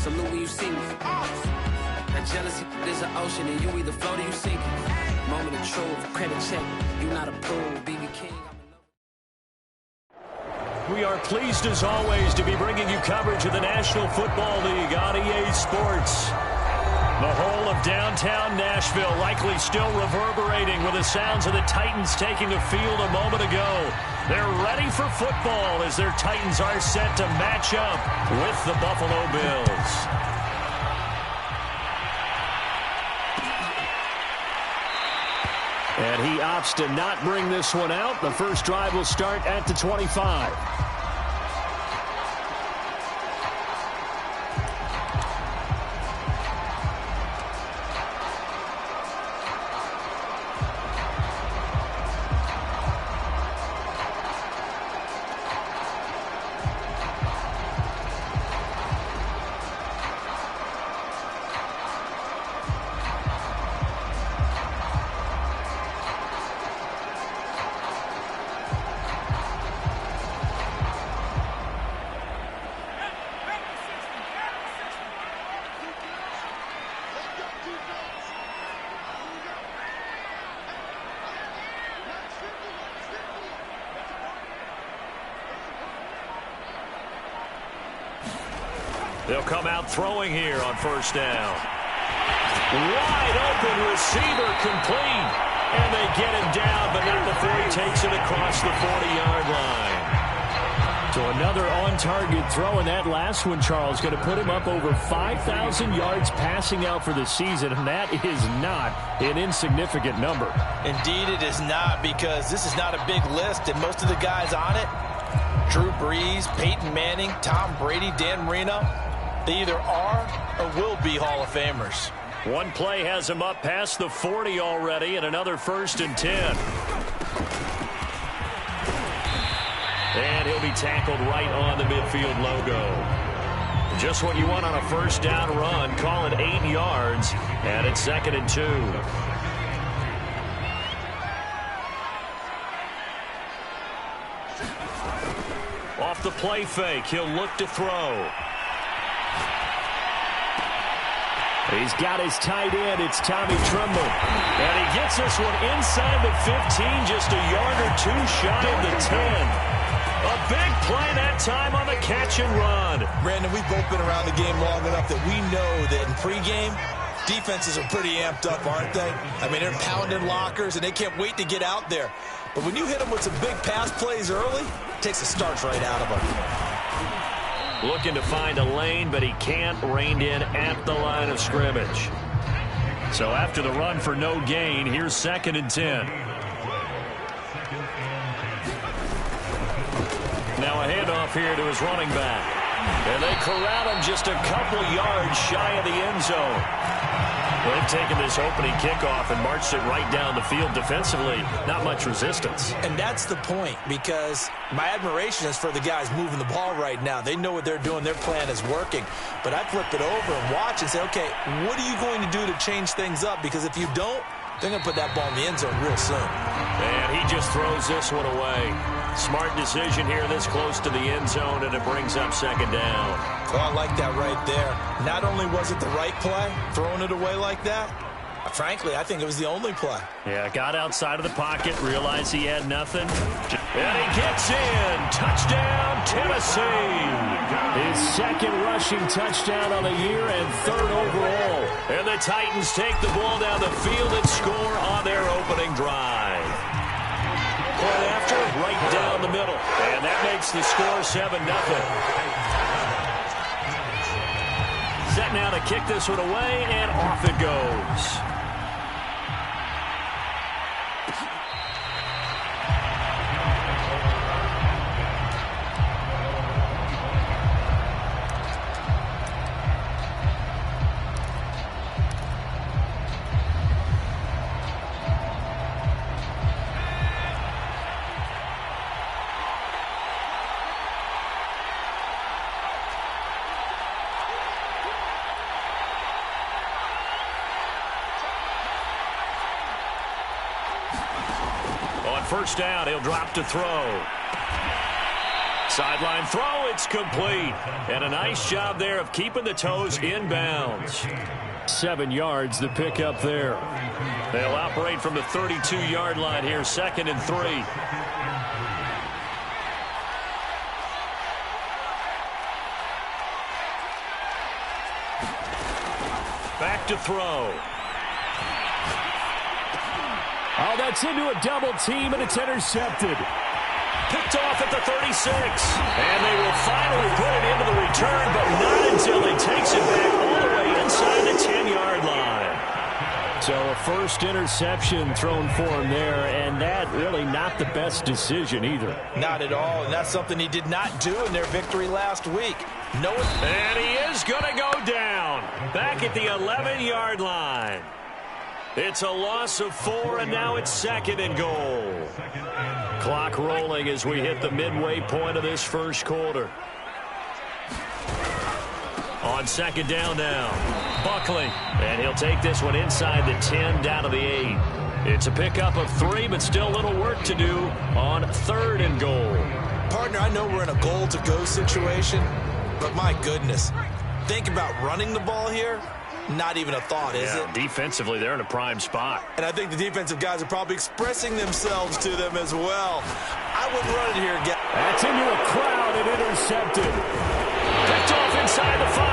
salute when you see me. That jealousy is an ocean, and you either float or you sink. Moment of truth, credit check, you not approved, BB King. We are pleased, as always, to be bringing you coverage of the National Football League on EA Sports. The whole of downtown Nashville likely still reverberating with the sounds of the Titans taking the field a moment ago. They're ready for football as their Titans are set to match up with the Buffalo Bills. And he opts to not bring this one out. The first drive will start at the 25. They'll come out throwing here on first down. Wide open receiver complete. And they get him down, but not before he takes it across the 40-yard line. So another on-target throw, and that last one, Charles, going to put him up over 5,000 yards passing out for the season, and that is not an insignificant number. Indeed it is not, because this is not a big list, and most of the guys on it, Drew Brees, Peyton Manning, Tom Brady, Dan Marino, they either are or will be Hall of Famers. One play has him up past the 40 already, and another 1st and 10. And he'll be tackled right on the midfield logo. Just what you want on a first down run. Call it 8 yards, and it's 2nd and 2. Off the play fake, he'll look to throw. He's got his tight end. It's Tommy Tremble. And he gets this one inside the 15, just a yard or two shy of the 10. A big play that time on the catch and run. Brandon, we've both been around the game long enough that we know that in pregame, defenses are pretty amped up, aren't they? I mean, they're pounding lockers, and they can't wait to get out there. But when you hit them with some big pass plays early, it takes the starch right out of them. Looking to find a lane, but he can't. Reined in at the line of scrimmage. So after the run for no gain, here's 2nd and 10. Now a handoff here to his running back. And they corral him just a couple yards shy of the end zone. They've taken this opening kickoff and marched it right down the field defensively. Not much resistance. And that's the point, because my admiration is for the guys moving the ball right now. They know what they're doing. Their plan is working. But I flip it over and watch and say, okay, what are you going to do to change things up? Because if you don't, they're going to put that ball in the end zone real soon. And he just throws this one away. Smart decision here this close to the end zone, and it brings up 2nd down. Oh, I like that right there. Not only was it the right play, throwing it away like that, frankly, I think it was the only play. Yeah, got outside of the pocket, realized he had nothing. And he gets in. Touchdown, Tennessee. His 2nd rushing touchdown on the year and 3rd overall. And the Titans take the ball down the field and score on their opening drive. Point after, right down the middle. And that makes the score 7-0. Set now to kick this one away, and off it goes. First down, he'll drop to throw. Sideline throw, it's complete. And a nice job there of keeping the toes in bounds. 7 yards, the pickup there. They'll operate from the 32-yard line here, 2nd and 3. Back to throw. Oh, that's into a double team, and it's intercepted. Picked off at the 36. And they will finally put it into the return, but not until he takes it back all the way inside the 10-yard line. So a first interception thrown for him there, and that really not the best decision either. Not at all, and that's something he did not do in their victory last week. And he is going to go down. Back at the 11-yard line. It's a loss of 4, and now it's 2nd and goal. Clock rolling as we hit the midway point of this first quarter. On 2nd down now, Buckley. And he'll take this one inside the 10 down to the 8. It's a pickup of 3, but still a little work to do on 3rd and goal. Partner, I know we're in a goal-to-go situation, but my goodness, think about running the ball here. Not even a thought, is it? Defensively, they're in a prime spot. And I think the defensive guys are probably expressing themselves to them as well. I wouldn't run it here again. That's into a crowd and intercepted. Picked off inside the 5.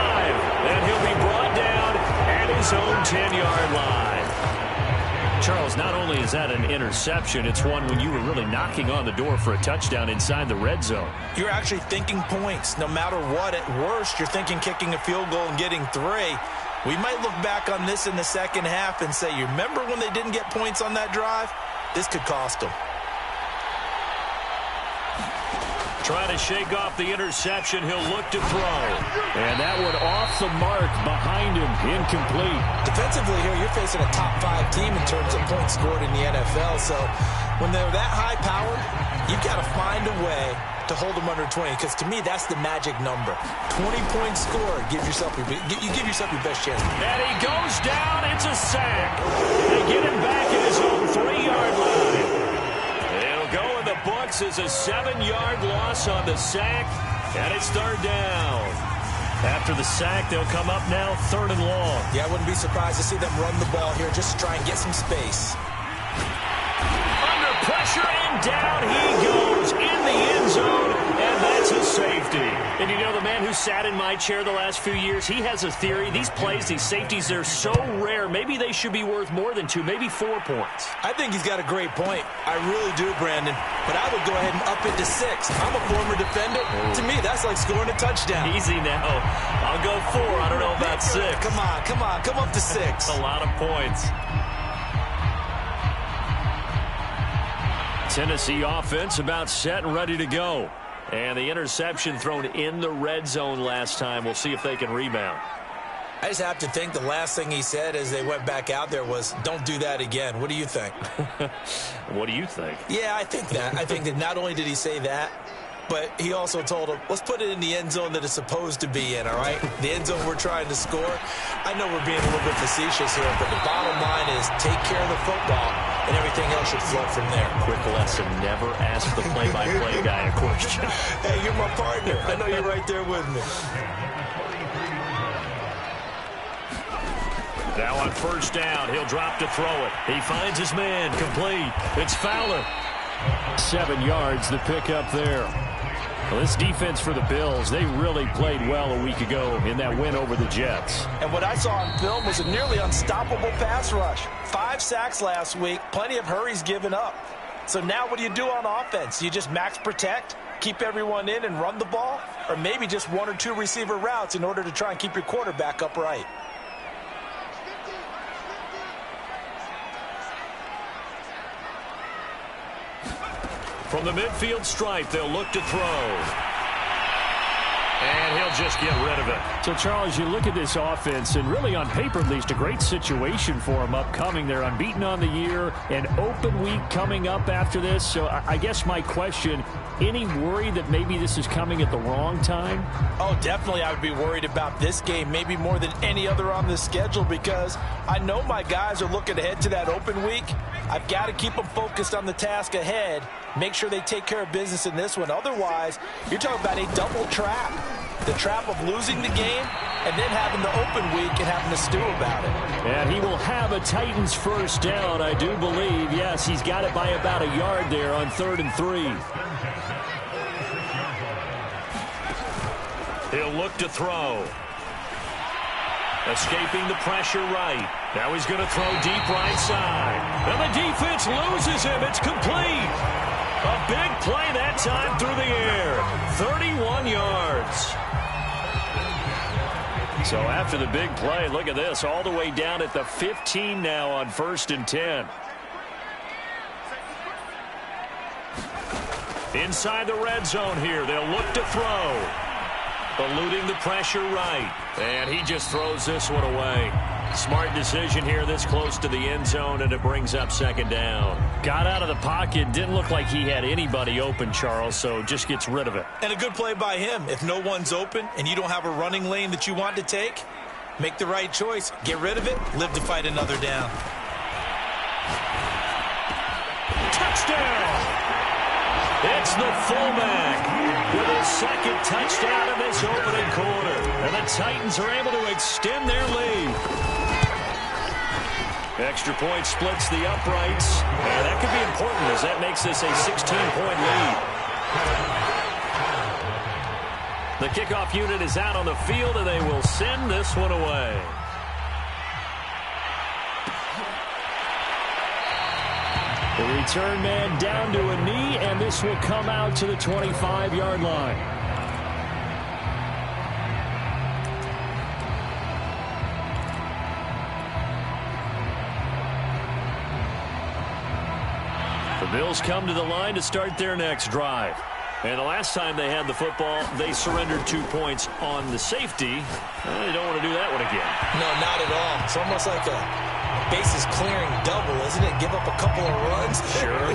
And he'll be brought down at his own 10-yard line. Charles, not only is that an interception, it's one when you were really knocking on the door for a touchdown inside the red zone. You're actually thinking points. No matter what, at worst, you're thinking kicking a field goal and getting 3. We might look back on this in the second half and say, you remember when they didn't get points on that drive? This could cost them. Trying to shake off the interception. He'll look to throw. And that one off the mark behind him. Incomplete. Defensively here, you're facing a top 5 team in terms of points scored in the NFL. So when they're that high-powered, you've got to find a way to hold them under 20, because to me, that's the magic number. 20-point score, you give yourself your best chance. And he goes down. It's a sack. They get him back at his own 3-yard line. It'll go in the books as a 7-yard loss on the sack, and it's 3rd down. After the sack, they'll come up now 3rd and long. Yeah, I wouldn't be surprised to see them run the ball here just to try and get some space. Under pressure, and down he goes in the end zone, and that's a safety. And you know, the man who sat in my chair the last few years, he has a theory. These plays, these safeties, they're so rare. Maybe they should be worth more than 2, maybe 4 points. I think he's got a great point. I really do, Brandon. But I would go ahead and up it to 6. I'm a former defender. To me, that's like scoring a touchdown. Easy now. I'll go 4. I don't know about 6. Come on. Come up to 6. That's a lot of points. Tennessee offense about set and ready to go. And the interception thrown in the red zone last time. We'll see if they can rebound. I just have to think the last thing he said as they went back out there was, don't do that again. What do you think? What do you think? Yeah, I think that. I think that not only did he say that, but he also told him, let's put it in the end zone that it's supposed to be in, all right? The end zone we're trying to score. I know we're being a little bit facetious here, but the bottom line is take care of the football, and everything else should flow from there. Quick lesson, never ask the play-by-play guy a question. Hey, you're my partner. I know you're right there with me. Now on 1st down, he'll drop to throw it. He finds his man, complete. It's Fowler. 7 yards, the pickup there. Well, this defense for the Bills, they really played well a week ago in that win over the Jets. And what I saw on film was a nearly unstoppable pass rush. 5 sacks last week, plenty of hurries given up. So now what do you do on offense? You just max protect, keep everyone in and run the ball? Or maybe just 1 or 2 receiver routes in order to try and keep your quarterback upright? From the midfield stripe, they'll look to throw. And he'll just get rid of it. So, Charles, you look at this offense, and really on paper, at least, a great situation for them upcoming. They're unbeaten on the year, an open week coming up after this. So I guess my question, any worry that maybe this is coming at the wrong time? Oh, definitely I would be worried about this game, maybe more than any other on the schedule, because I know my guys are looking ahead to that open week. I've got to keep them focused on the task ahead, make sure they take care of business in this one. Otherwise, you're talking about a double trap. The trap of losing the game and then having the open week and having to stew about it. And he will have a Titans first down, I do believe. Yes, he's got it by about a yard there on 3rd and 3. He'll look to throw. Escaping the pressure right. Now he's going to throw deep right side. And the defense loses him. It's complete. A big play that time through the air. 31 yards. So after the big play, look at this, all the way down at the 15 now on 1st and 10. Inside the red zone here. They'll look to throw. Eluding the pressure right. And he just throws this one away. Smart decision here this close to the end zone, and it brings up 2nd down. Got out of the pocket. Didn't look like he had anybody open, Charles, so just gets rid of it. And a good play by him. If no one's open and you don't have a running lane that you want to take, make the right choice. Get rid of it. Live to fight another down. Touchdown! It's the fullback with his 2nd touchdown in this opening quarter. And the Titans are able to extend their lead. Extra point splits the uprights. And that could be important as that makes this a 16-point lead. The kickoff unit is out on the field, and they will send this one away. The return man down to a knee, and this will come out to the 25-yard line. The Bills come to the line to start their next drive. And the last time they had the football, they surrendered 2 points on the safety. They don't want to do that one again. No, not at all. It's almost like a bases clearing double, isn't it? Give up a couple of runs. Sure.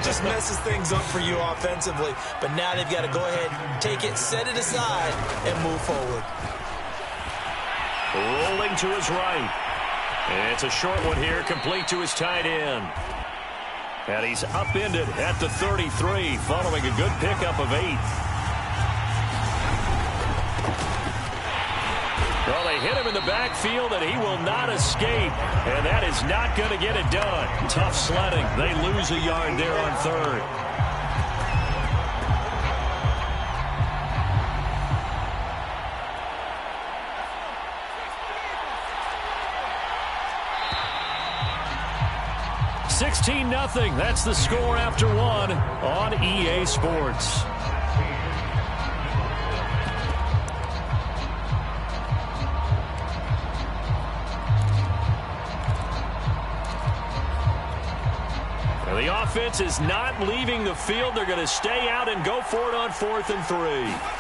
just messes things up for you offensively. But now they've got to go ahead, take it, set it aside, and move forward. Rolling to his right. And it's a short one here, complete to his tight end. And he's upended at the 33, following a good pickup of 8. Well, they hit him in the backfield, and he will not escape. And that is not going to get it done. Tough sledding. They lose a yard there on 3rd. $16-0. That's the score after 1 on EA Sports. The offense is not leaving the field. They're going to stay out and go for it on 4th and 3.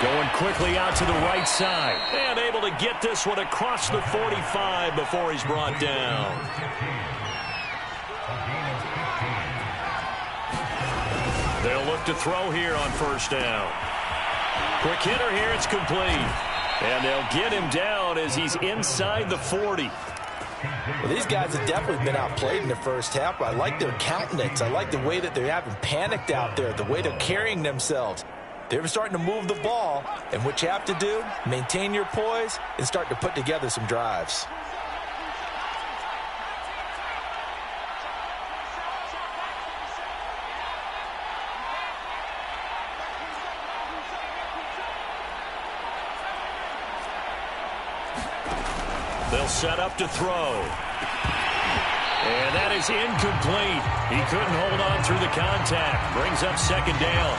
Going quickly out to the right side. And able to get this one across the 45 before he's brought down. They'll look to throw here on 1st down. Quick hitter here. It's complete. And they'll get him down as he's inside the 40. Well, these guys have definitely been outplayed in the first half. I like their countenance. I like the way that they haven't panicked out there, the way they're carrying themselves. They're starting to move the ball, and what you have to do, maintain your poise and start to put together some drives. They'll set up to throw. And that is incomplete. He couldn't hold on through the contact. Brings up 2nd down.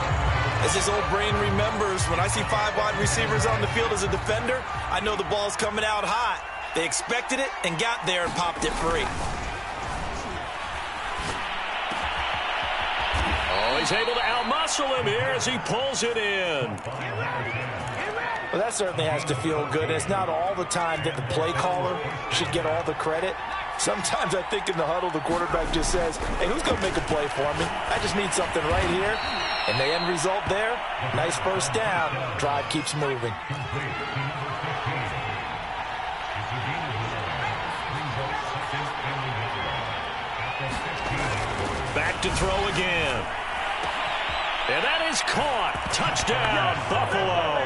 As his old brain remembers, when I see 5 wide receivers on the field as a defender, I know the ball's coming out hot. They expected it and got there and popped it free. Oh, he's able to outmuscle him here as he pulls it in. Well, that certainly has to feel good. It's not all the time that the play caller should get all the credit. Sometimes I think in the huddle, the quarterback just says, hey, who's going to make a play for me? I just need something right here. And the end result there, nice first down. Drive keeps moving. Back to throw again. And that is caught. Touchdown, Buffalo.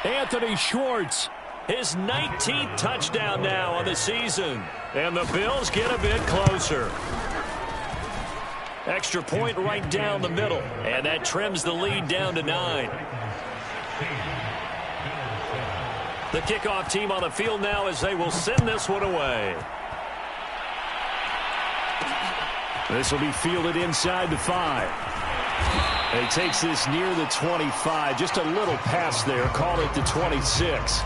Anthony Schwartz, his 19th touchdown now on the season. And the Bills get a bit closer. Extra point right down the middle. And that trims the lead down to 9. The kickoff team on the field now as they will send this one away. This will be fielded inside the 5. And he takes this near the 25. Just a little pass there. Call it the 26.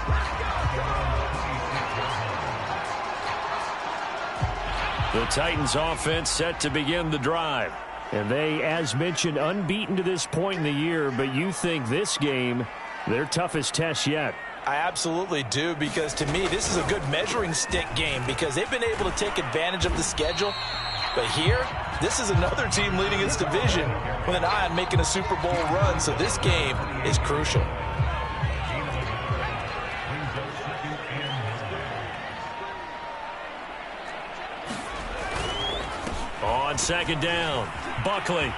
The Titans offense set to begin the drive. And they, as mentioned, unbeaten to this point in the year. But you think this game, their toughest test yet? I absolutely do, because to me, this is a good measuring stick game because they've been able to take advantage of the schedule. But here, this is another team leading its division with an eye on making a Super Bowl run, so this game is crucial. On second down, Buckley.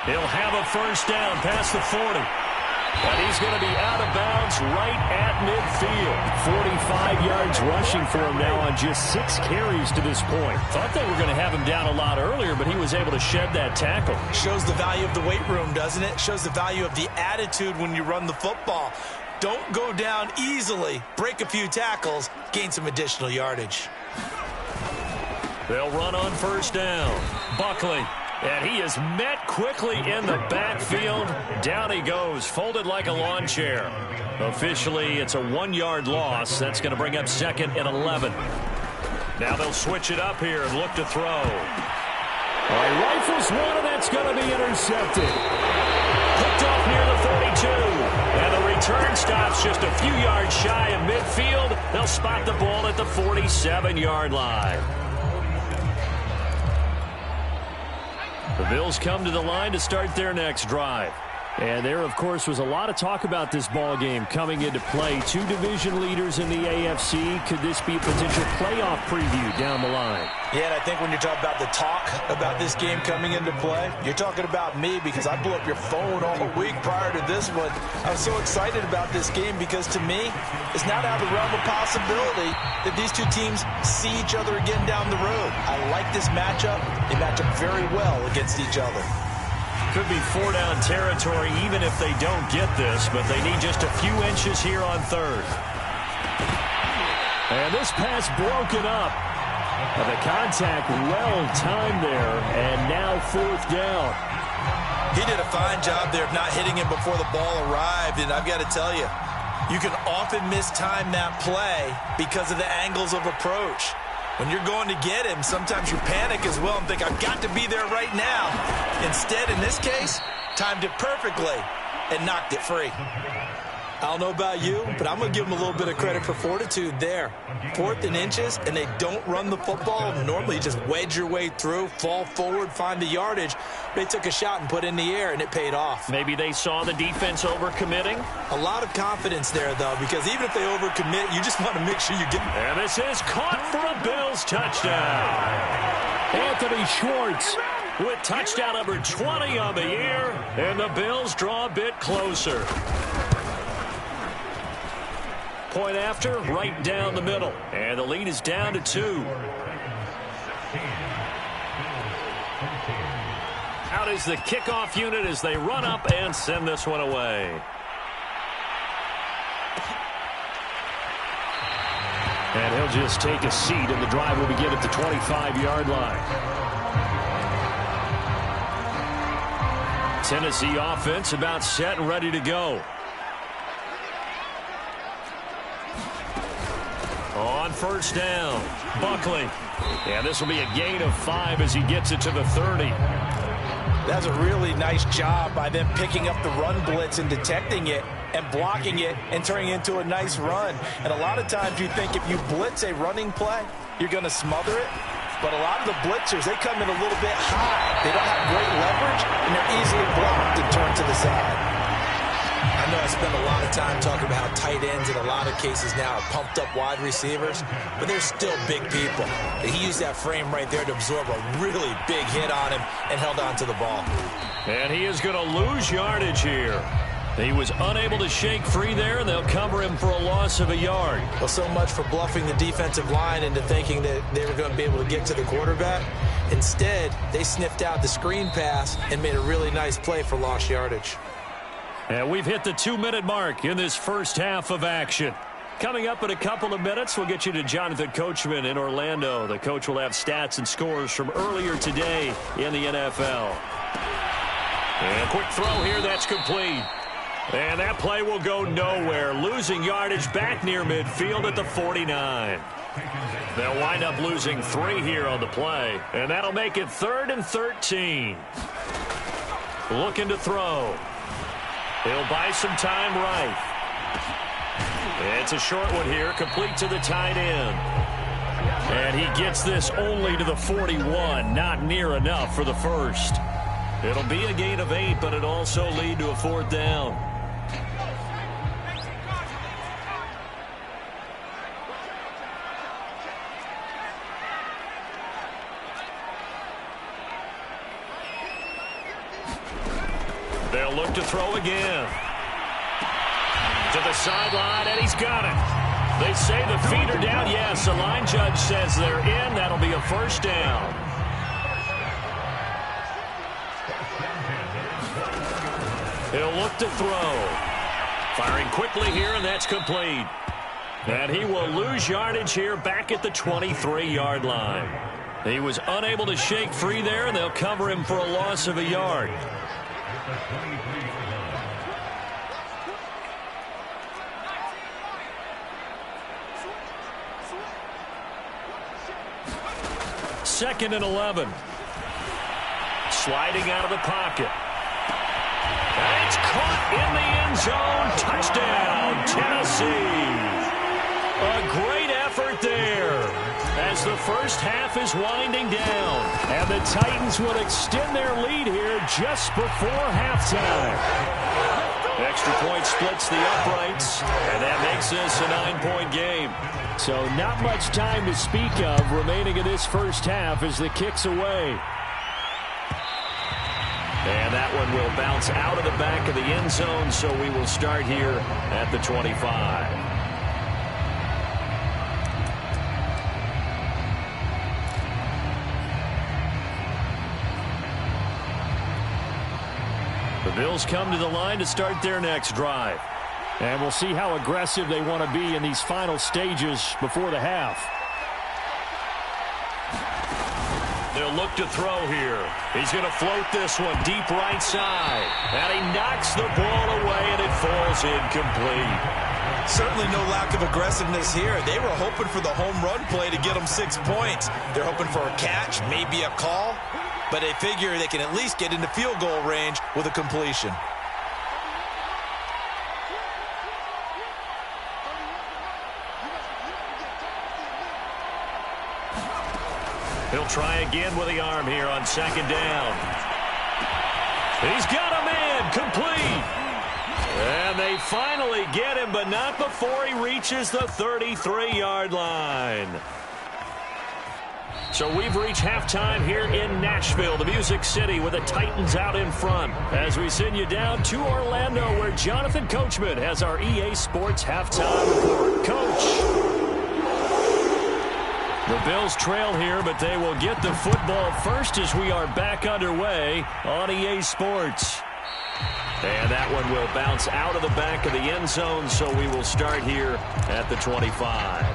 He'll have a first down past the 40. And he's going to be out of bounds right at midfield. 45 yards rushing for him now on just 6 carries to this point. Thought they were going to have him down a lot earlier, but he was able to shed that tackle. Shows the value of the weight room, doesn't it? Shows the value of the attitude when you run the football. Don't go down easily. Break a few tackles. Gain some additional yardage. They'll run on first down. Buckley. And he is met quickly in the backfield. Down he goes, folded like a lawn chair. Officially, it's a 1-yard loss. That's going to bring up second and 11. Now they'll switch it up here and look to throw. Rifles one, and that's going to be intercepted. Hooked off near the 42. And the return stops just a few yards shy of midfield. They'll spot the ball at the 47-yard line. The Bills come to the line to start their next drive. And there, of course, was a lot of talk about this ball game coming into play. 2 division leaders in the AFC. Could this be a potential playoff preview down the line? Yeah, and I think when you're talking about the talk about this game coming into play, you're talking about me because I blew up your phone all week prior to this one. I was so excited about this game because, to me, it's not out of the realm of possibility that these two teams see each other again down the road. I like this matchup. They match up very well against each other. Could be 4-down territory even if they don't get this, but they need just a few inches here on third. And this pass broken up. And the contact well-timed there, and now 4th down. He did a fine job there of not hitting him before the ball arrived, and I've got to tell you, you can often mistime that play because of the angles of approach. When you're going to get him, sometimes you panic as well and think, I've got to be there right now. Instead, in this case, timed it perfectly and knocked it free. I don't know about you, but I'm going to give them a little bit of credit for fortitude there. 4th and inches, and they don't run the football. Normally, you just wedge your way through, fall forward, find the yardage. They took a shot and put it in the air, and it paid off. Maybe they saw the defense overcommitting. A lot of confidence there, though, because even if they overcommit, you just want to make sure you get... And this is caught for a Bills touchdown. Anthony Schwartz with touchdown number 20 on the year, and the Bills draw a bit closer. Point after, right down the middle. And the lead is down to 2. Out is the kickoff unit as they run up and send this one away. And he'll just take a seat, and the drive will begin at the 25-yard line. Tennessee offense about set and ready to go. On first down, Buckley. And this will be a gain of 5 as he gets it to the 30. That's a really nice job by them picking up the run blitz and detecting it and blocking it and turning it into a nice run. And a lot of times you think if you blitz a running play, you're going to smother it. But a lot of the blitzers, they come in a little bit high. They don't have great leverage, and they're easily blocked and turned to the side. I know I spend a lot of time talking about how tight ends in a lot of cases now are pumped up wide receivers, but they're still big people. And he used that frame right there to absorb a really big hit on him and held on to the ball. And he is going to lose yardage here. He was unable to shake free there, and they'll cover him for a loss of a yard. Well, so much for bluffing the defensive line into thinking that they were going to be able to get to the quarterback. Instead, they sniffed out the screen pass and made a really nice play for lost yardage. And we've hit the 2-minute mark in this first half of action. Coming up in a couple of minutes, we'll get you to Jonathan Coachman in Orlando. The coach will have stats and scores from earlier today in the NFL. And a quick throw here, that's complete. And that play will go nowhere, losing yardage back near midfield at the 49. They'll wind up losing 3 here on the play, and that'll make it 3rd and 13. Looking to throw. He'll buy some time right. It's a short one here, complete to the tight end. And he gets this only to the 41, not near enough for the first. It'll be a gain of 8, but it'll also lead to a 4th down. They'll look to throw again. To the sideline, and he's got it. They say the feet are down. Yes, the line judge says they're in. That'll be a 1st down. He'll look to throw. Firing quickly here, and that's complete. And he will lose yardage here back at the 23-yard line. He was unable to shake free there, and they'll cover him for a loss of a yard. Second and 11. Sliding out of the pocket. And it's caught in the end zone. Touchdown, Tennessee. A great effort there as the first half is winding down. And the Titans will extend their lead here just before halftime. Extra point splits the uprights, and that makes this a 9-point game. So not much time to speak of remaining in this first half as the kick's away. And that one will bounce out of the back of the end zone, so we will start here at the 25. The Bills come to the line to start their next drive. And we'll see how aggressive they want to be in these final stages before the half. They'll look to throw here. He's going to float this one deep right side. And he knocks the ball away, and it falls incomplete. Certainly no lack of aggressiveness here. They were hoping for the home run play to get them 6 points. They're hoping for a catch, maybe a call. But they figure they can at least get into field goal range with a completion. He'll try again with the arm here on 2nd down. He's got a man, complete. And they finally get him, but not before he reaches the 33-yard line. So we've reached halftime here in Nashville, the Music City, with the Titans out in front. As we send you down to Orlando, where Jonathan Coachman has our EA Sports halftime report. Coach. The Bills trail here, but they will get the football first as we are back underway on EA Sports. And that one will bounce out of the back of the end zone, so we will start here at the 25.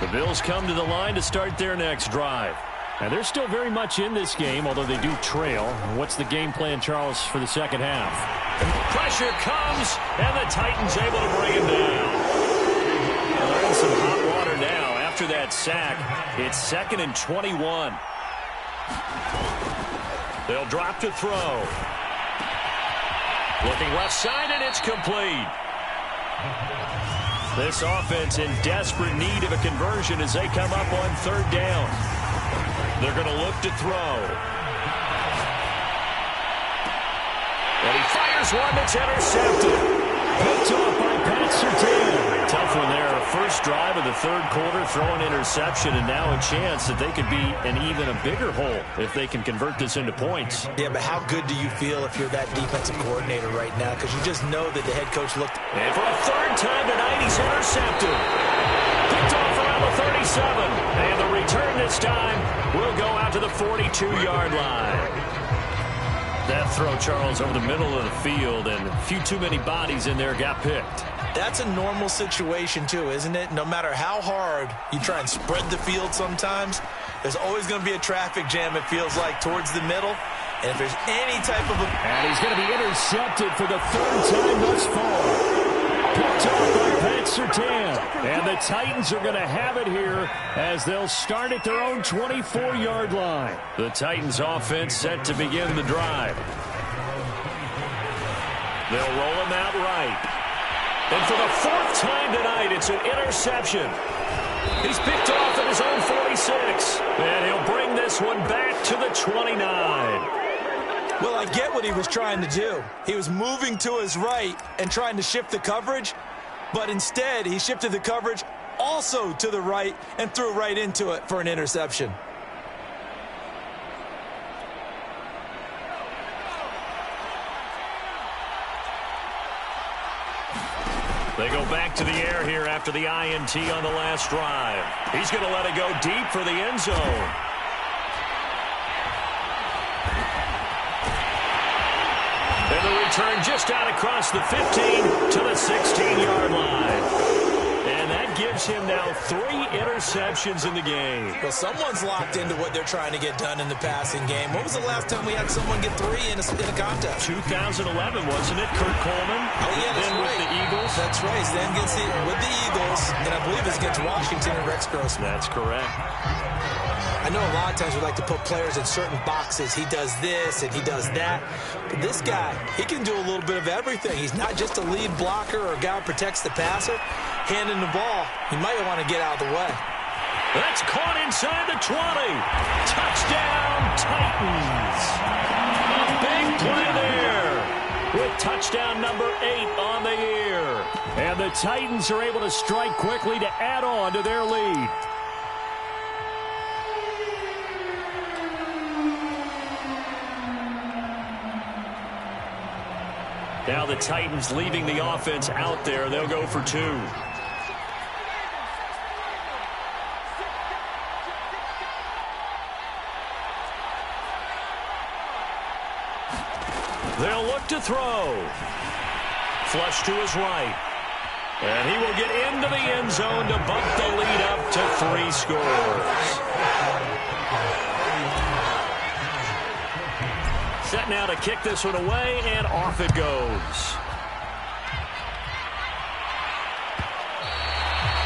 The Bills come to the line to start their next drive. And they're still very much in this game, although they do trail. What's the game plan, Charles, for the second half? Pressure comes, and the Titans able to bring him down. Well, they're in some hot water now. After that sack, it's 2nd and 21. They'll drop to throw. Looking left side, and it's complete. This offense in desperate need of a conversion as they come up on 3rd down. They're going to look to throw. And he fires one that's intercepted. Picked off by Pat Surtain. Tough one there. First drive of the 3rd quarter, throwing interception, and now a chance that they could be in even a bigger hole if they can convert this into points. Yeah, but how good do you feel if you're that defensive coordinator right now? Because you just know that the head coach looked. And for a 3rd time tonight, he's intercepted. Picked off around the 37. And the return this time will go out to the 42-yard line. That throw, Charles, over the middle of the field, and a few too many bodies in there got picked. That's a normal situation, too, isn't it? No matter how hard you try and spread the field sometimes, there's always going to be a traffic jam, it feels like, towards the middle. And if there's any type of And he's going to be intercepted for the 3rd time thus far. Picked off by Pat Surtain. And the Titans are going to have it here as they'll start at their own 24-yard line. The Titans offense set to begin the drive. They'll roll him out right. And for the 4th time tonight, it's an interception. He's picked off at his own 46. And he'll bring this one back to the 29. Well, I get what he was trying to do. He was moving to his right and trying to shift the coverage, but instead he shifted the coverage also to the right and threw right into it for an interception. They go back to the air here after the INT on the last drive. He's going to let it go deep for the end zone. And the return just out across the 15 to the 16-yard line. And that gives him now 3 interceptions in the game. Well, someone's locked into what they're trying to get done in the passing game. When was the last time we had someone get 3 in a contest? 2011, wasn't it? Kurt Coleman. Oh, yeah, that's then right. With the Eagles. That's right. Then with the Eagles, and I believe it's against Washington and Rex Grossman. That's correct. I know a lot of times we like to put players in certain boxes. He does this and he does that. But this guy, he can do a little bit of everything. He's not just a lead blocker or a guy who protects the passer. Handing the ball, he might want to get out of the way. That's caught inside the 20. Touchdown, Titans. A big play there with touchdown number 8 on the year. And the Titans are able to strike quickly to add on to their lead. Now the Titans leaving the offense out there. They'll go for 2. They'll look to throw. Flush to his right. And he will get into the end zone to bump the lead up to 3 scores. Set now to kick this one away, and off it goes.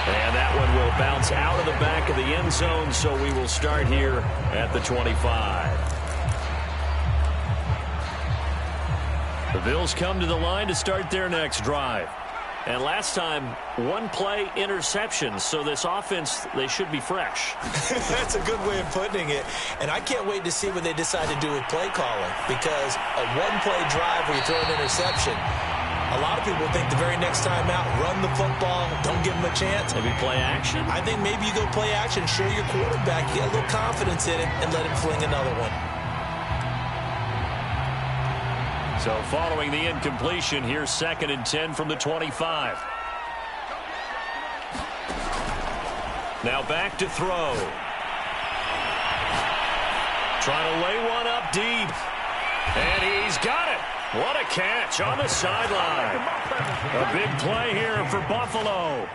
And that one will bounce out of the back of the end zone, so we will start here at the 25. The Bills come to the line to start their next drive. And last time, 1-play interception, so this offense, they should be fresh. That's a good way of putting it. And I can't wait to see what they decide to do with play calling, because a 1-play drive where you throw an interception, a lot of people think the very next time out, run the football, don't give them a chance. Maybe play action? I think maybe you go play action, show your quarterback, you get a little confidence in it, and let him fling another one. So following the incompletion, here's 2nd and 10 from the 25. Now back to throw. Trying to lay one up deep. And he's got it. What a catch on the sideline. A big play here for Buffalo.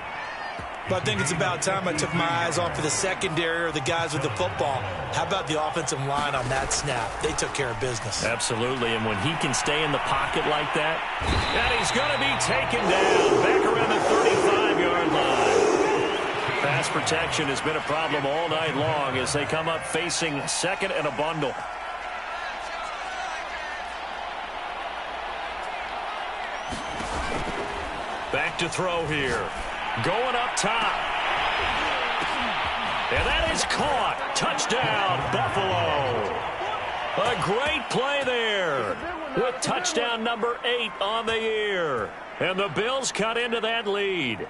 But I think it's about time I took my eyes off of the secondary or the guys with the football. How about the offensive line on that snap? They took care of business. Absolutely, and when he can stay in the pocket like that, and he's going to be taken down back around the 35-yard line. Pass protection has been a problem all night long as they come up facing second and a bundle. Back to throw here. Going up top. And that is caught. Touchdown, Buffalo. A great play there with touchdown number 8 on the year. And the Bills cut into that lead.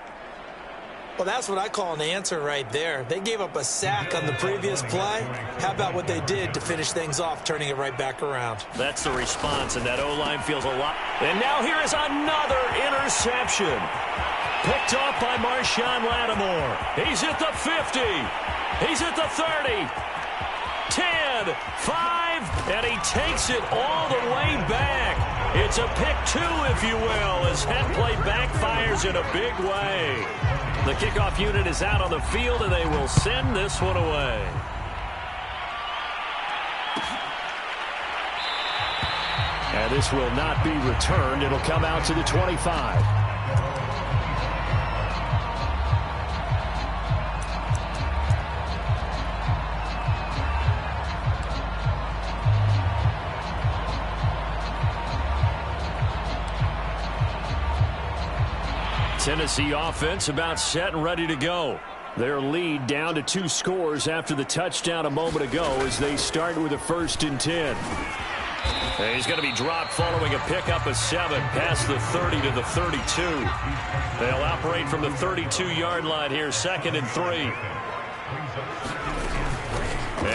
Well, that's what I call an answer right there. They gave up a sack on the previous play. How about what they did to finish things off, turning it right back around? That's the response, and that O-line feels a lot. And now here is another interception. Picked off by Marshawn Lattimore. He's at the 50. He's at the 30. 10, 5, and he takes it all the way back. It's a pick 2, if you will, as that play backfires in a big way. The kickoff unit is out on the field, and they will send this one away. And this will not be returned. It'll come out to the 25. Tennessee offense about set and ready to go. Their lead down to 2 scores after the touchdown a moment ago as they start with a 1st and 10. And he's going to be dropped following a pickup of 7 past the 30 to the 32. They'll operate from the 32-yard line here, 2nd and 3.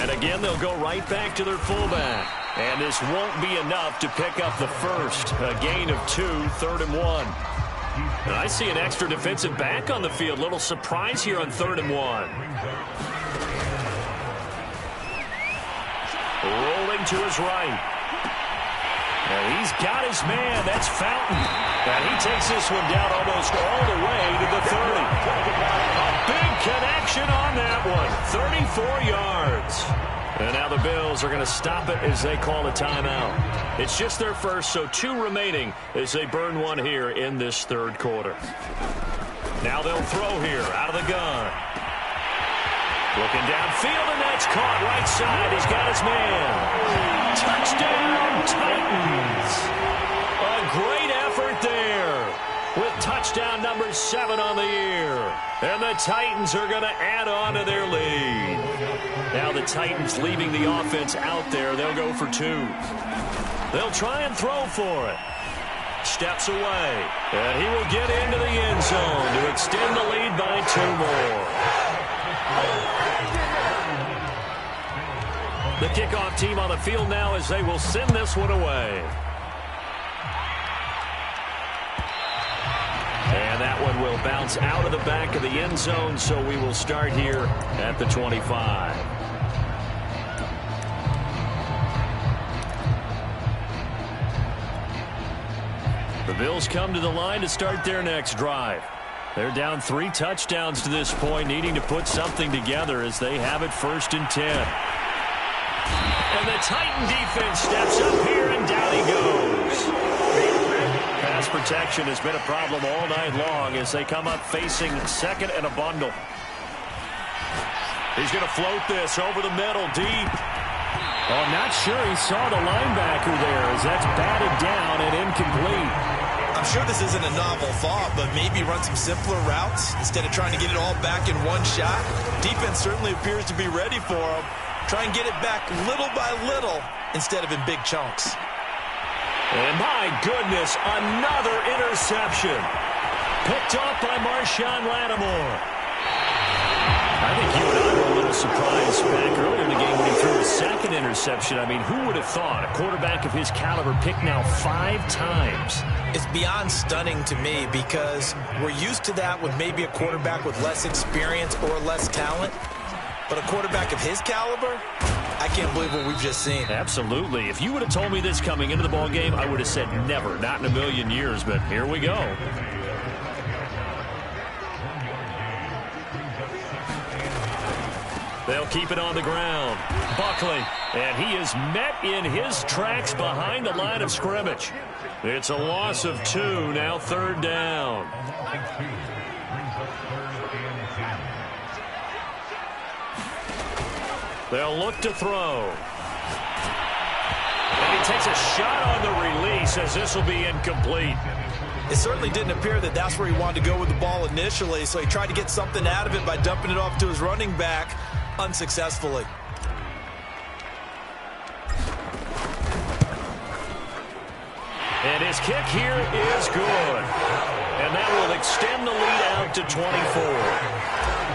And again, they'll go right back to their fullback. And this won't be enough to pick up the first. A gain of 2, 3rd and 1. And I see an extra defensive back on the field. Little surprise here on 3rd and 1. Rolling to his right. And he's got his man. That's Fountain. And he takes this one down almost all the way to the 30. A big connection on that one. 34 yards. And now the Bills are going to stop it as they call a timeout. It's just their first, so 2 remaining as they burn one here in this 3rd quarter. Now they'll throw here out of the gun. Looking downfield, and that's caught right side. He's got his man. Touchdown, Titans. A great effort there with touchdown number 7 on the year. And the Titans are going to add on to their lead. Now the Titans leaving the offense out there. They'll go for 2. They'll try and throw for it. Steps away. And he will get into the end zone to extend the lead by 2 more. The kickoff team on the field now as they will send this one away. And that one will bounce out of the back of the end zone, so we will start here at the 25. The Bills come to the line to start their next drive. They're down 3 touchdowns to this point, needing to put something together as they have it 1st and 10. And the Titan defense steps up here, and down he goes. Pass protection has been a problem all night long as they come up facing 2nd and a bundle. He's going to float this over the middle, deep. Oh, I'm not sure he saw the linebacker there as that's batted down and incomplete. I'm sure this isn't a novel thought, but maybe run some simpler routes instead of trying to get it all back in one shot. Defense certainly appears to be ready for him. Try and get it back little by little instead of in big chunks. And my goodness, another interception. Picked off by Marshawn Lattimore. I think you and I were a little surprised back earlier in the game when he threw a 2nd interception. I mean, who would have thought a quarterback of his caliber picked now 5 times? It's beyond stunning to me because we're used to that with maybe a quarterback with less experience or less talent. But a quarterback of his caliber, I can't believe what we've just seen. Absolutely. If you would have told me this coming into the ball game, I would have said never, not in a million years. But here we go. They'll keep it on the ground. Buckley, and he is met in his tracks behind the line of scrimmage. It's a loss of 2, now 3rd down. They'll look to throw. And he takes a shot on the release as this will be incomplete. It certainly didn't appear that that's where he wanted to go with the ball initially, so he tried to get something out of it by dumping it off to his running back unsuccessfully. And his kick here is good. And that will extend the lead out to 24.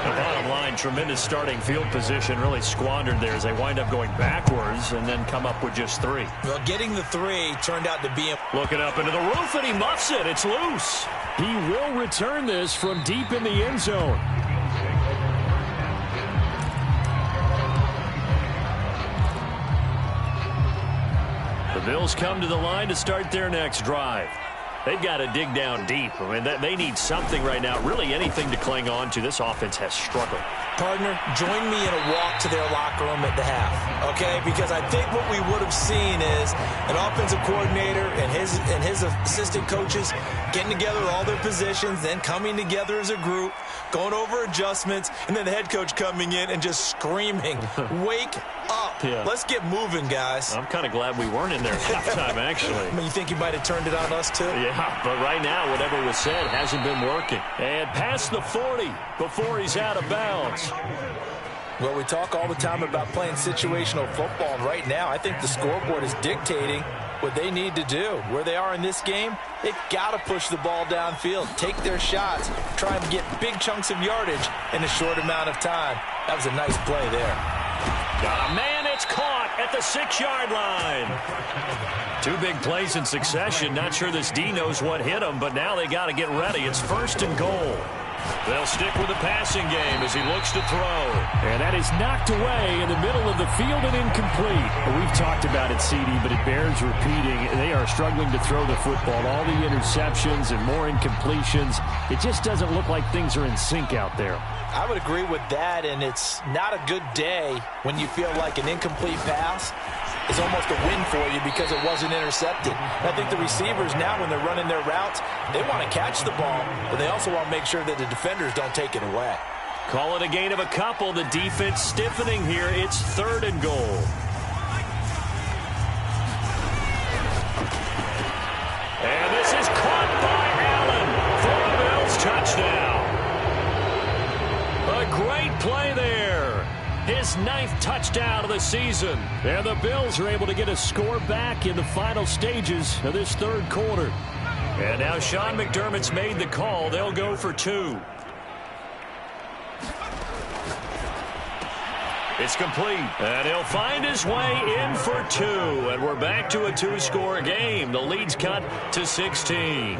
The bottom line, tremendous starting field position, really squandered there as they wind up going backwards and then come up with just 3. Well, getting the 3 turned out to be him. Looking up into the roof, and he muffs it. It's loose. He will return this from deep in the end zone. The Bills come to the line to start their next drive. They've got to dig down deep. I mean, they need something right now, really anything to cling on to. This offense has struggled. Partner, join me in a walk to their locker room at the half, okay? Because I think what we would have seen is an offensive coordinator and his assistant coaches getting together all their positions, then coming together as a group, going over adjustments, and then the head coach coming in and just screaming, wake up. Yeah. Let's get moving, guys. I'm kind of glad we weren't in there at halftime, actually. I mean, you think you might have turned it on us, too? Yeah, but right now, whatever was said hasn't been working. And past the 40 before he's out of bounds. Well, we talk all the time about playing situational football, and right now I think the scoreboard is dictating what they need to do. Where they are in this game, they've got to push the ball downfield, take their shots, try and get big chunks of yardage in a short amount of time. That was a nice play there. Got a man, it's caught at the 6-yard line. 2 big plays in succession. Not sure this D knows what hit him, but now they got to get ready. It's 1st and goal. They'll stick with the passing game as he looks to throw. And that is knocked away in the middle of the field and incomplete. We've talked about it, CD, but it bears repeating. They are struggling to throw the football. All the interceptions and more incompletions. It just doesn't look like things are in sync out there. I would agree with that, and it's not a good day when you feel like an incomplete pass is almost a win for you because it wasn't intercepted. And I think the receivers now, when they're running their routes, they want to catch the ball, but they also want to make sure that the defenders don't take it away. Call it a gain of a couple. The defense stiffening here. It's 3rd and goal. And this is caught by Allen for a Bills touchdown. A great play there. His 9th touchdown of the season. And the Bills are able to get a score back in the final stages of this 3rd quarter. And now Sean McDermott's made the call. They'll go for 2. It's complete. And he'll find his way in for 2. And we're back to a 2-score game. The lead's cut to 16.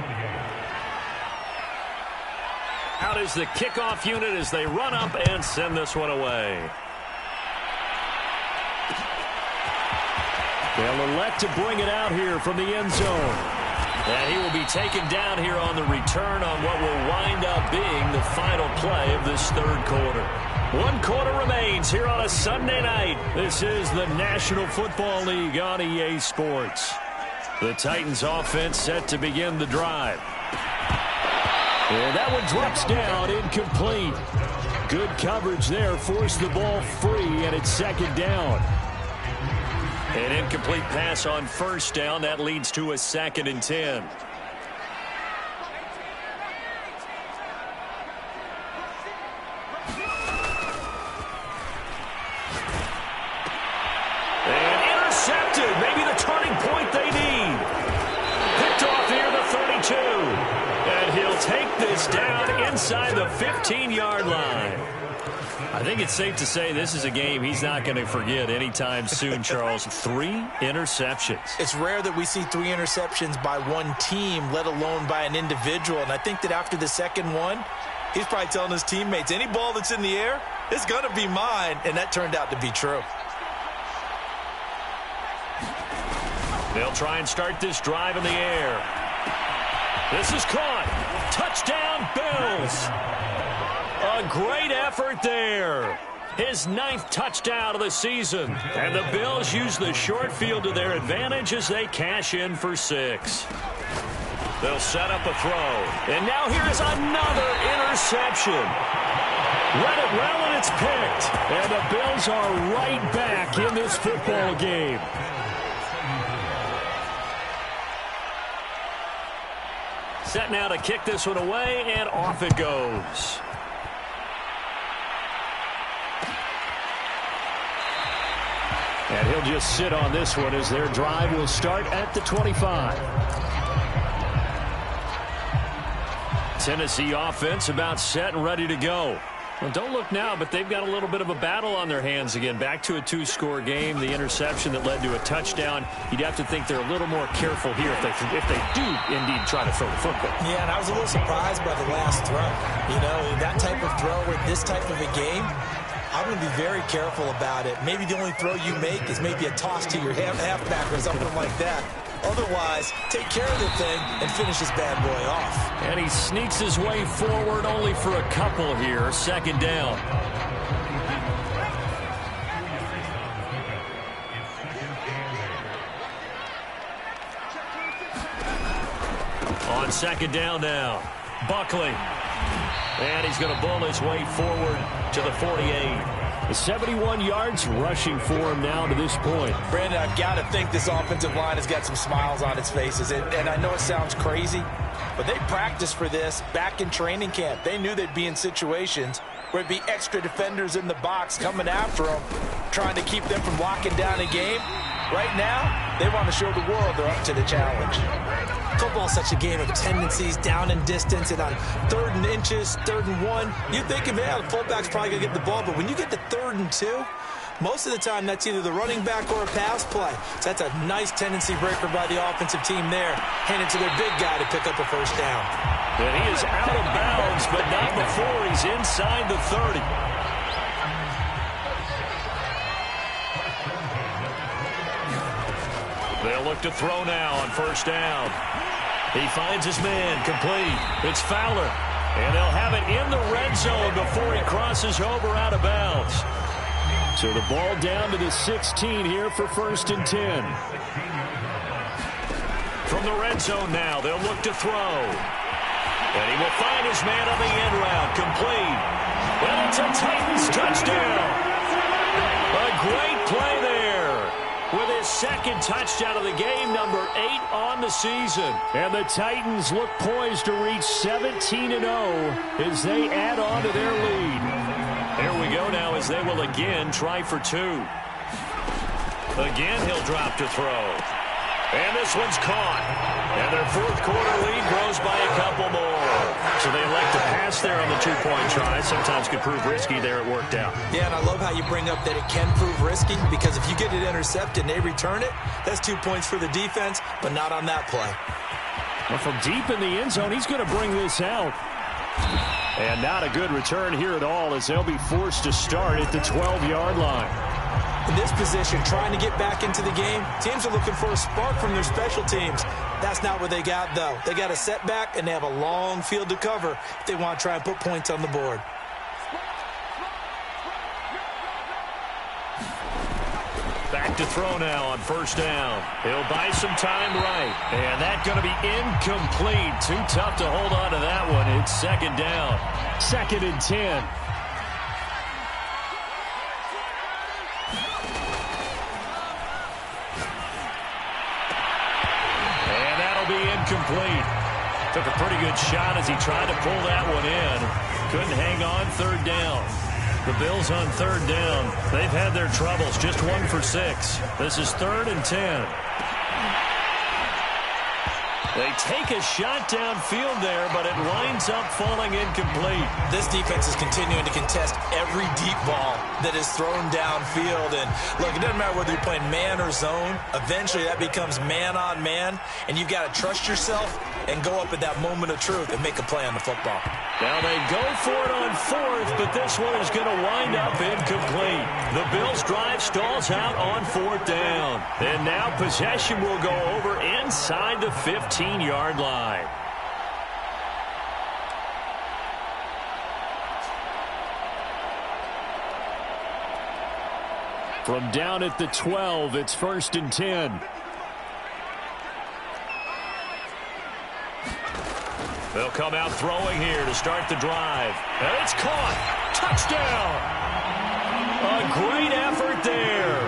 Out is the kickoff unit as they run up and send this one away. They'll elect to bring it out here from the end zone. And he will be taken down here on the return on what will wind up being the final play of this 3rd quarter. 1 quarter remains here on a Sunday night. This is the National Football League on EA Sports. The Titans offense set to begin the drive. And that one drops down, incomplete. Good coverage there, forced the ball free, and it's 2nd down. An incomplete pass on 1st down. That leads to a 2nd and 10. And intercepted. Maybe the turning point they need. Picked off here, the 32. And he'll take this down inside the 15-yard line. I think it's safe to say this is a game he's not going to forget anytime soon, Charles. 3 interceptions. It's rare that we see 3 interceptions by one team, let alone by an individual. And I think that after the 2nd one, he's probably telling his teammates, any ball that's in the air, it's going to be mine. And that turned out to be true. They'll try and start this drive in the air. This is caught. Touchdown, Bills. A great effort there. His 9th touchdown of the season. And the Bills use the short field to their advantage as they cash in for 6. They'll set up a throw. And now here is another interception. Read it well, and it's picked. And the Bills are right back in this football game. Set now to kick this one away, and off it goes. And he'll just sit on this one as their drive will start at the 25. Tennessee offense about set and ready to go. Well, don't look now, but they've got a little bit of a battle on their hands again. Back to a two-score game. The interception that led to a touchdown. You'd have to think they're a little more careful here if they do indeed try to throw the football. Yeah, and I was a little surprised by the last throw. You know, that type of throw with this type of a game, I'm going to be very careful about it. Maybe the only throw you make is maybe a toss to your halfback or something like that. Otherwise, take care of the thing and finish this bad boy off. And he sneaks his way forward only for a couple here. Second down. On second down now, Buckley. And he's going to bull his way forward to the 48. 71 yards rushing for him now to this point. Brandon, I've got to think this offensive line has got some smiles on its faces. And I know it sounds crazy, but they practiced for this back in training camp. They knew they'd be in situations where it'd be extra defenders in the box coming after them, trying to keep them from locking down a game. Right now, they want to show the world they're up to the challenge. Football is such a game of tendencies, down and distance, and on 3rd and inches, 3rd and 1, you think, man, the fullback's probably going to get the ball, but when you get to 3rd and 2, most of the time that's either the running back or a pass play. So that's a nice tendency breaker by the offensive team there, handing to their big guy to pick up a first down. And he is out of bounds, but not before he's inside the 30. They'll look to throw now on first down. He finds his man, complete. It's Fowler. And they'll have it in the red zone before he crosses over out of bounds. So the ball down to the 16 here for 1st and 10. From the red zone now, they'll look to throw. And he will find his man on the end route, complete. Well, it's a Titans touchdown. A great play there. With his second touchdown of the game, number 8 on the season. And the Titans look poised to reach 17-0 as they add on to their lead. Here we go now as they will again try for 2. Again, he'll drop to throw. And this one's caught. And their 4th quarter lead grows by a couple more. So they elect to pass there on the 2-point try. Sometimes could prove risky there. It worked out. Yeah, and I love how you bring up that it can prove risky, because if you get it intercepted and they return it, that's 2 points for the defense, but not on that play. Well, from deep in the end zone, he's going to bring this out. And not a good return here at all, as they'll be forced to start at the 12-yard line. In this position, trying to get back into the game, teams are looking for a spark from their special teams. That's not what they got, though. They got a setback, and they have a long field to cover if they want to try and put points on the board. Back to throw now on first down. He'll buy some time right. And that's going to be incomplete. Too tough to hold on to that one. It's second down. 2nd and 10. Incomplete. Took a pretty good shot as he tried to pull that one in. Couldn't hang on 3rd down. The Bills on 3rd down. They've had their troubles. Just 1 for 6. This is 3rd and 10. They take a shot downfield there, but it winds up falling incomplete. This defense is continuing to contest every deep ball that is thrown downfield. And look, it doesn't matter whether you're playing man or zone. Eventually, that becomes man on man, and you've got to trust yourself and go up at that moment of truth and make a play on the football. Now they go for it on 4th, but this one is going to wind up incomplete. The Bills' drive stalls out on 4th down. And now possession will go over inside the 15-yard line. From down at the 12, it's 1st and 10. They'll come out throwing here to start the drive. And it's caught. touchdown. A great effort there.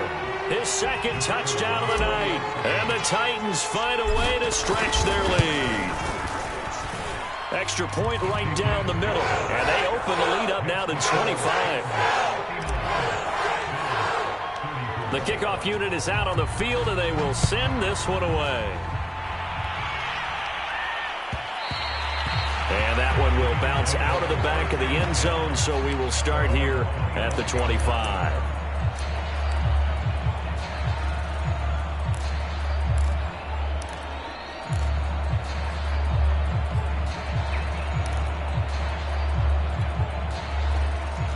His second touchdown of the night. And the Titans find a way to stretch their lead. Extra point right down the middle. And they open the lead up now to 25. The kickoff unit is out on the field, and they will send this one away. And that one will bounce out of the back of the end zone, so we will start here at the 25.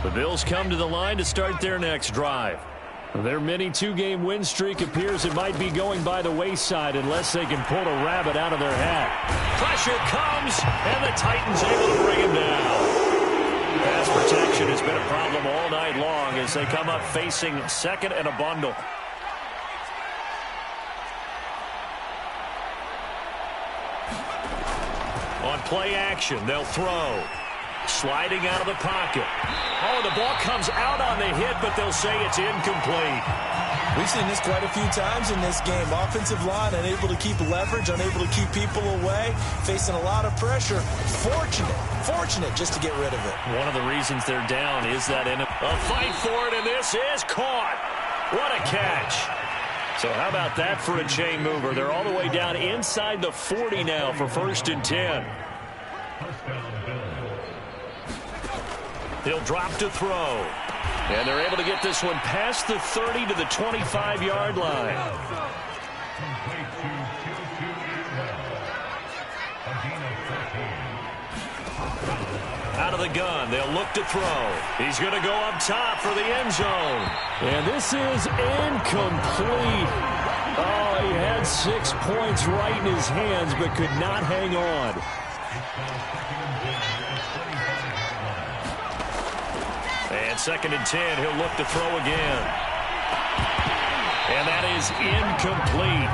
The Bills come to the line to start their next drive. Their mini two-game win streak appears it might be going by the wayside unless they can pull a rabbit out of their hat. Pressure comes, and the Titans able to bring him down. Pass protection has been a problem all night long as they come up facing second and a bundle. On play action, they'll throw. Sliding out of the pocket. Oh, the ball comes out on the hit, but they'll say it's incomplete. We've seen this quite a few times in this game. Offensive line unable to keep leverage, unable to keep people away, facing a lot of pressure. Fortunate just to get rid of it. One of the reasons they're down is that in a fight for it, and this is caught. What a catch. So how about that for a chain mover? They're all the way down inside the 40 now for 1st and 10. He'll drop to throw. And they're able to get this one past the 30 to the 25-yard line. Out of the gun, they'll look to throw. He's going to go up top for the end zone. And this is incomplete. Oh, he had 6 points right in his hands, but could not hang on. And 2nd and 10, he'll look to throw again. And that is incomplete.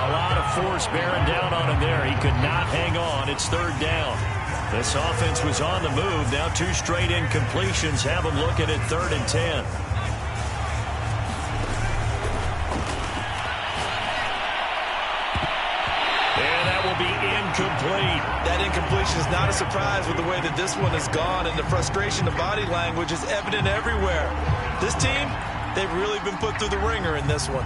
A lot of force bearing down on him there. He could not hang on. It's 3rd down. This offense was on the move. Now 2 straight incompletions have them looking at 3rd and 10. Incomplete. That incompletion is not a surprise with the way that this one has gone, and the frustration, the body language is evident everywhere. This team, they've really been put through the ringer in this one.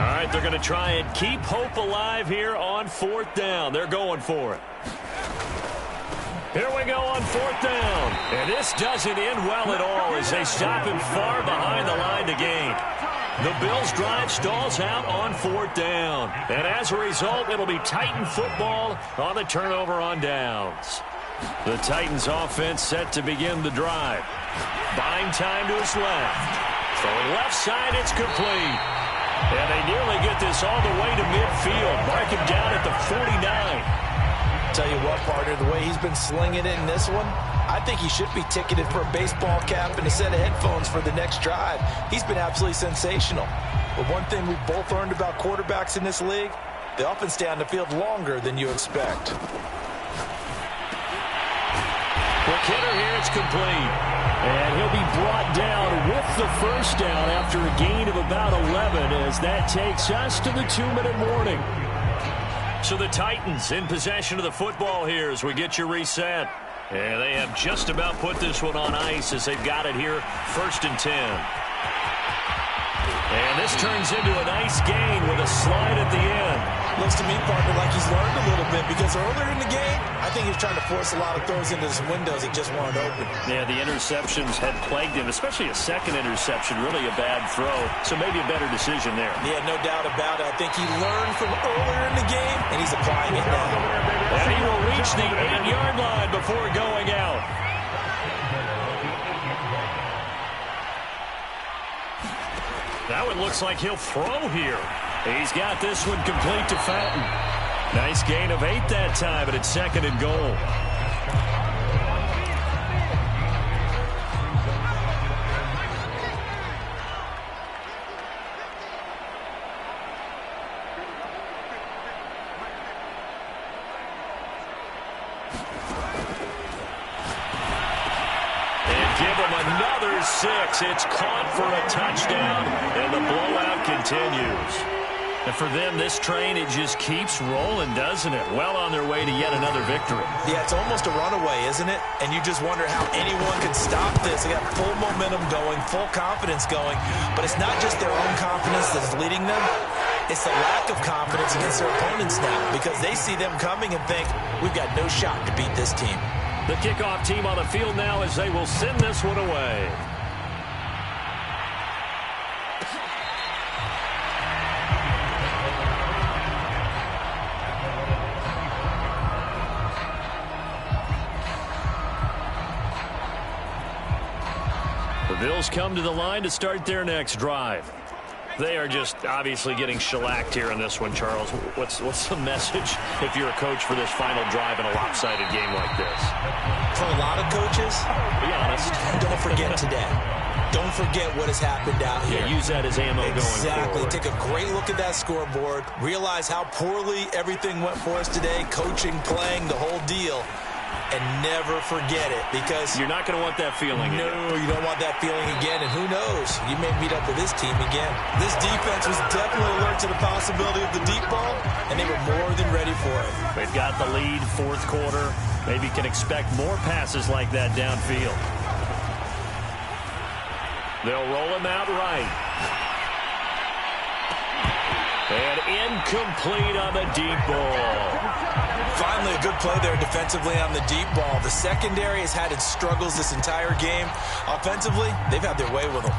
All right, they're going to try and keep hope alive here on 4th down. They're going for it. Here we go on 4th down. And this doesn't end well at all as they stop him far behind the line to gain. The Bills' drive stalls out on 4th down. And as a result, it'll be Titan football on the turnover on downs. The Titans offense set to begin the drive. Buying time to his left. Throwing left side, it's complete. And they nearly get this all the way to midfield. Mark him down at the 49. Tell you what, partner, the way he's been slinging it in this one, I think he should be ticketed for a baseball cap and a set of headphones for the next drive. He's been absolutely sensational. But one thing we've both learned about quarterbacks in this league, they often stay on the field longer than you expect. Quick hitter here, it's complete. And he'll be brought down with the 1st down after a gain of about 11 as that takes us to the 2-minute warning. So the Titans in possession of the football here as we get you reset. And they have just about put this one on ice as they've got it here, 1st and 10. And this turns into a nice gain with a slide at the end. Looks to me, partner, like he's learned a little bit because earlier in the game, I think he was trying to force a lot of throws into some windows that just weren't open. Yeah, the interceptions had plagued him, especially a second interception, really a bad throw. So maybe a better decision there. Yeah, no doubt about it. I think he learned from earlier in the game, and he's applying it now. And he will reach the 8-yard line before going out. That one looks like he'll throw here. He's got this one complete to Fountain. Nice gain of 8 that time, but it's 2nd and goal. 6. It's caught for a touchdown, and the blowout continues. And for them, this train, it just keeps rolling, doesn't it? Well on their way to yet another victory. Yeah, it's almost a runaway, isn't it? And you just wonder how anyone could stop this. They got full momentum going, full confidence going. But it's not just their own confidence that's leading them. It's the lack of confidence against their opponents now, because they see them coming and think, we've got no shot to beat this team. The kickoff team on the field now as they will send this one away. The Bills come to the line to start their next drive. They are just obviously getting shellacked here in this one, Charles. What's the message if you're a coach for this final drive in a lopsided game like this? For a lot of coaches, be honest, don't forget today. Don't forget what has happened out here. Yeah, use that as ammo going forward. Exactly. Take a great look at that scoreboard. Realize how poorly everything went for us today. Coaching, playing, the whole deal. And never forget it, because you're not going to want that feeling again. No, you don't want that feeling again. And who knows? You may meet up with this team again. This defense was definitely alert to the possibility of the deep ball, and they were more than ready for it. They've got the lead, fourth quarter. Maybe can expect more passes like that downfield. They'll roll him out right. And incomplete on the deep ball. Finally, a good play there defensively on the deep ball. The secondary has had its struggles this entire game. Offensively, they've had their way with them.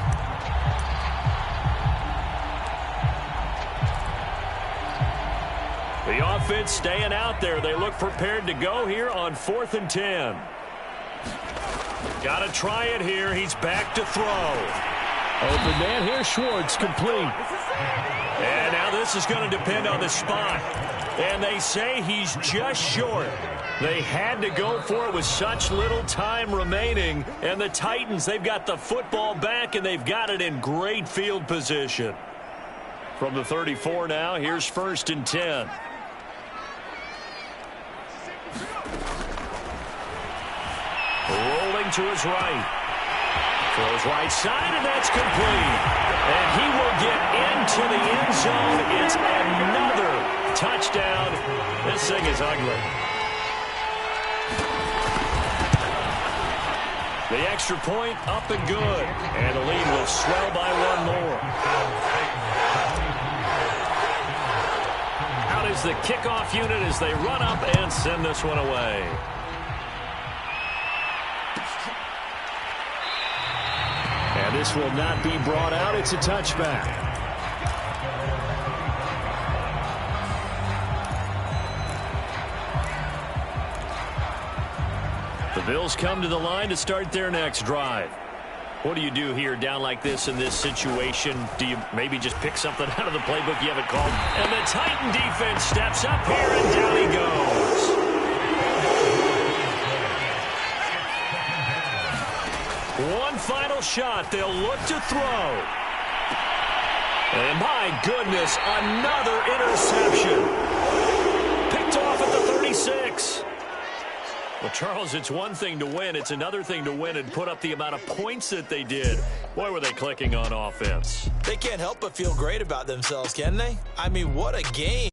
The offense staying out there. They look prepared to go here on 4th and 10. Got to try it here. He's back to throw. Open man here, Schwartz, complete. And now this is going to depend on the spot. And they say he's just short. They had to go for it with such little time remaining. And the Titans, they've got the football back, and they've got it in great field position. From the 34 now, here's 1st and 10. Rolling to his right. Throws right side, and that's complete. And he will get into the end zone. It's another touchdown. This thing is ugly. The extra point up and good. And the lead will swell by one more. Out is the kickoff unit as they run up and send this one away. And this will not be brought out. It's a touchback. The Bills come to the line to start their next drive. What do you do here down like this in this situation? Do you maybe just pick something out of the playbook you haven't called? And the Titan defense steps up here, and down he goes. One final shot. They'll look to throw. And my goodness, another interception. Picked off at the 36. Well, Charles, it's one thing to win. It's another thing to win and put up the amount of points that they did. Boy, were they clicking on offense. They can't help but feel great about themselves, can they? I mean, what a game.